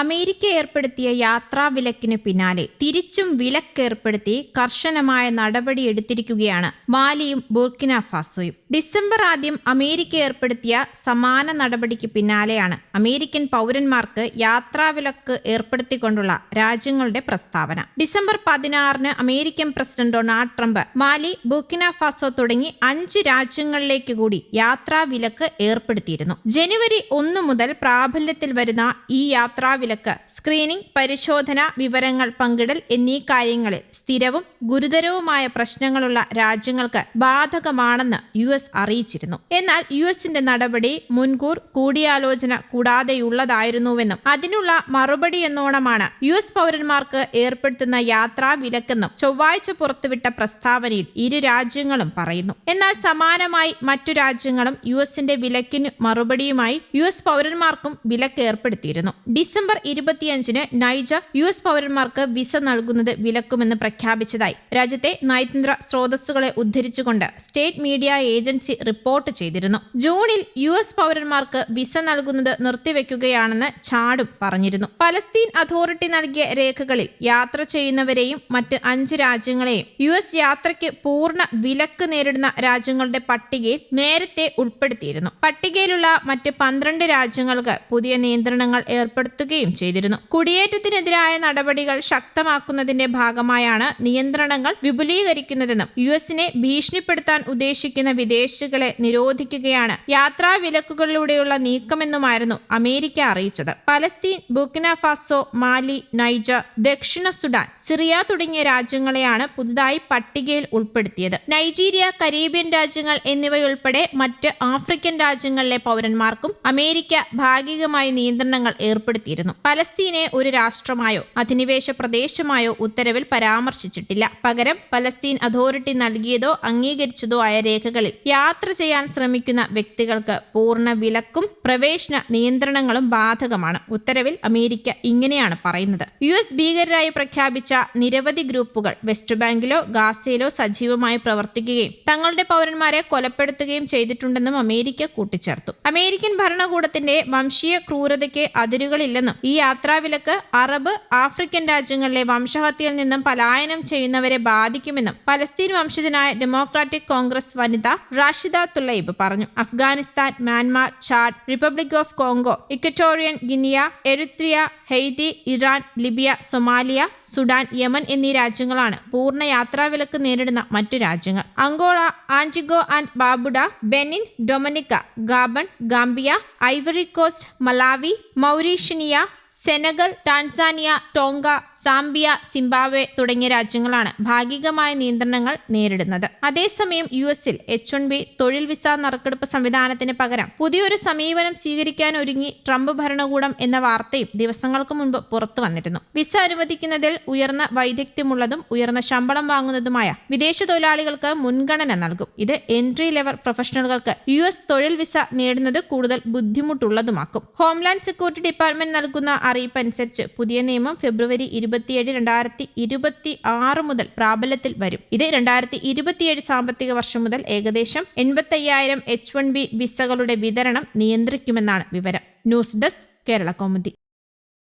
America ഏർപ്പെടുത്തിയ യാത്രാവിലക്കിന് പിന്നാലെ തിരിച്ചും വിലക്കേർപ്പെടുത്തി കർശനമായ നടപടിയെടുത്തിരിക്കുകയാണ് മാലിയും ബുർക്കിന ഫാസോയും. ഡിസംബർ 1 അമേരിക്ക ഏർപ്പെടുത്തിയ സമാന നടപടിക്ക് പിന്നാലെയാണ് അമേരിക്കൻ പൗരന്മാർക്ക് യാത്രാവിലക്ക് ഏർപ്പെടുത്തിക്കൊണ്ടുള്ള രാജ്യങ്ങളുടെ പ്രസ്താവന. December 16 American president Donald Trump Mali, Burkina Faso തുടങ്ങി 5 രാജ്യങ്ങളിലേക്ക് കൂടി യാത്രാവിലക്ക് ഏർപ്പെടുത്തിയിരുന്നു. ജനുവരി 1 മുതൽ പ്രാബല്യത്തിൽ വരുന്ന ഈ യാത്രാവിലക്ക് സ്ക്രീനിംഗ്, പരിശോധന, വിവരങ്ങൾ പങ്കിടൽ എന്നീ കാര്യങ്ങളിൽ സ്ഥിരവും ഗുരുതരവുമായ പ്രശ്നങ്ങളുള്ള രാജ്യങ്ങൾക്ക് ബാധകമാണെന്ന് US അറിയിച്ചിരുന്നു. എന്നാൽ USന്റെ നടപടി മുൻകൂർ കൂടിയാലോചന കൂടാതെയുള്ളതായിരുന്നുവെന്നും അതിനുള്ള മറുപടി എന്നോണമാണ് US പൗരന്മാർക്ക് ഏർപ്പെടുത്തുന്ന യാത്രാ വിലക്കെന്നും ചൊവ്വാഴ്ച പുറത്തുവിട്ട പ്രസ്താവനയിൽ ഇരു രാജ്യങ്ങളും പറയുന്നു. എന്നാൽ സമാനമായി മറ്റു രാജ്യങ്ങളും USന്റെ വിലക്കിന് മറുപടിയുമായി US പൗരന്മാർക്കും വിലക്ക് ഏർപ്പെടുത്തിയിരുന്നു. ഡിസംബർ 25 നൈജർ US പൗരന്മാർക്ക് വിസ നൽകുന്നത് വിലക്കുമെന്ന് പ്രഖ്യാപിച്ചതായി രാജ്യത്തെ നയതന്ത്ര സ്രോതസ്സുകളെ ഉദ്ധരിച്ചുകൊണ്ട് സ്റ്റേറ്റ് മീഡിയ ഏജൻസി റിപ്പോർട്ട് ചെയ്തിരുന്നു. ജൂണിൽ US പൗരന്മാർക്ക് വിസ നൽകുന്നത് നിർത്തിവെക്കുകയാണെന്ന് ചാഡും പറഞ്ഞിരുന്നു. പലസ്തീൻ അതോറിറ്റി നൽകിയ രേഖകളിൽ യാത്ര ചെയ്യുന്നവരെയും മറ്റ് 5 രാജ്യങ്ങളെയും US യാത്രയ്ക്ക് പൂർണ്ണ വിലക്ക് നേരിടുന്ന രാജ്യങ്ങളുടെ പട്ടികയിൽ നേരത്തെ ഉൾപ്പെടുത്തിയിരുന്നു. പട്ടികയിലുള്ള മറ്റ് 12 രാജ്യങ്ങൾക്ക് പുതിയ നിയന്ത്രണങ്ങൾ ഏർപ്പെടുത്തുകയും ചെയ്തിരുന്നു. കുടിയേറ്റത്തിനെതിരായ നടപടികൾ ശക്തമാക്കുന്നതിന്റെ ഭാഗമായാണ് നിയന്ത്രണങ്ങൾ വിപുലീകരിക്കുന്നതെന്നും USനെ ഭീഷണിപ്പെടുത്താൻ ഉദ്ദേശിക്കുന്ന വിദേശികളെ നിരോധിക്കുകയാണ് യാത്രാ വിലക്കുകളിലൂടെയുള്ള നീക്കമെന്നുമായിരുന്നു അമേരിക്ക അറിയിച്ചത്. പലസ്തീൻ, ബുർക്കിന ഫാസോ, മാലി, നൈജർ, ദക്ഷിണ സുഡാൻ, സിറിയ തുടങ്ങിയ രാജ്യങ്ങളെയാണ് പുതുതായി പട്ടികയിൽ ഉൾപ്പെടുത്തിയത്. നൈജീരിയ, കരീബിയൻ രാജ്യങ്ങൾ എന്നിവയുൾപ്പെടെ മറ്റ് ആഫ്രിക്കൻ രാജ്യങ്ങളിലെ പൗരന്മാർക്കും അമേരിക്ക ഭാഗികമായി നിയന്ത്രണങ്ങൾ ഏർപ്പെടുത്തിയിരുന്നു. പലസ്തീനെ ഒരു രാഷ്ട്രമായോ അധിനിവേശ പ്രദേശമായോ ഉത്തരവിൽ പരാമർശിച്ചിട്ടില്ല. പകരം പലസ്തീൻ അതോറിറ്റി നൽകിയതോ അംഗീകരിച്ചതോ ആയ രേഖകളിൽ യാത്ര ചെയ്യാൻ ശ്രമിക്കുന്ന വ്യക്തികൾക്ക് പൂർണ്ണ വിലക്കും പ്രവേശന നിയന്ത്രണങ്ങളും ബാധകമാണ്. ഉത്തരവിൽ അമേരിക്ക ഇങ്ങനെയാണ് പറയുന്നത്: US ഭീകരരായി പ്രഖ്യാപിച്ച നിരവധി ഗ്രൂപ്പുകൾ വെസ്റ്റ് ബാങ്കിലോ ഗാസയിലോ സജീവമായി പ്രവർത്തിക്കുകയും തങ്ങളുടെ പൗരന്മാരെ കൊലപ്പെടുത്തുകയും ചെയ്തിട്ടുണ്ടെന്നും അമേരിക്ക കൂട്ടിച്ചേർത്തു. അമേരിക്കൻ ഭരണകൂടത്തിന്റെ വംശീയ ക്രൂരതയ്ക്ക് അതിരുകളില്ലെന്നും ഈ യാത്രാവിലക്ക് അറബ്, ആഫ്രിക്കൻ രാജ്യങ്ങളിലെ വംശഹത്യയിൽ നിന്നും പലായനം ചെയ്യുന്നവരെ ബാധിക്കുമെന്നും പലസ്തീൻ വംശജനായ ഡെമോക്രാറ്റിക് കോൺഗ്രസ് വനിത റാഷിദ തുലൈബ് പറഞ്ഞു. Afghanistan, Myanmar, Chad, Republic of Congo, Equatorial Guinea, Eritrea, Haiti, Iran, Libya, Somalia, Sudan, Yemen എന്നീ രാജ്യങ്ങളാണ് പൂർണ്ണ യാത്രാവിലക്ക് നേരിടുന്ന മറ്റു രാജ്യങ്ങൾ. Angola, Antigua and Barbuda, Benin, Dominica, Gabon, Gambia, Ivory Coast, Malawi, Mauritania, Senegal, Tanzania, Tonga, Zambia, Zimbabwe തുടങ്ങിയ രാജ്യങ്ങളാണ് ഭാഗികമായ നിയന്ത്രണങ്ങൾ നേരിടുന്നത്. അതേസമയം USൽ H-1B തൊഴിൽ വിസ നറുക്കെടുപ്പ് സംവിധാനത്തിന് പകരം പുതിയൊരു സമീപനം സ്വീകരിക്കാൻ ഒരുങ്ങി ട്രംപ് ഭരണകൂടം എന്ന വാർത്തയും ദിവസങ്ങൾക്ക് മുൻപ് പുറത്തു വന്നിരുന്നു. വിസ അനുവദിക്കുന്നതിൽ ഉയർന്ന വൈദഗ്ധ്യമുള്ളതും ഉയർന്ന ശമ്പളം വാങ്ങുന്നതുമായ വിദേശ തൊഴിലാളികൾക്ക് മുൻഗണന നൽകും. ഇത് എൻട്രി ലെവൽ പ്രൊഫഷണലുകൾക്ക് US തൊഴിൽ വിസ നേടുന്നത് കൂടുതൽ ബുദ്ധിമുട്ടുള്ളതുമാക്കും. ഹോംലാൻഡ് സെക്യൂരിറ്റി ഡിപ്പാർട്ട്മെന്റ് നൽകുന്ന അറിയിപ്പനുസരിച്ച് പുതിയ നിയമം ഫെബ്രുവരി 27, 2026 മുതൽ പ്രാബല്യത്തിൽ വരും. ഇത് 2027 സാമ്പത്തിക വർഷം മുതൽ ഏകദേശം 85,000 H-1B വിസകളുടെ വിതരണം നിയന്ത്രിക്കുമെന്നാണ് വിവരം. News desk, Kerala Kaumudi.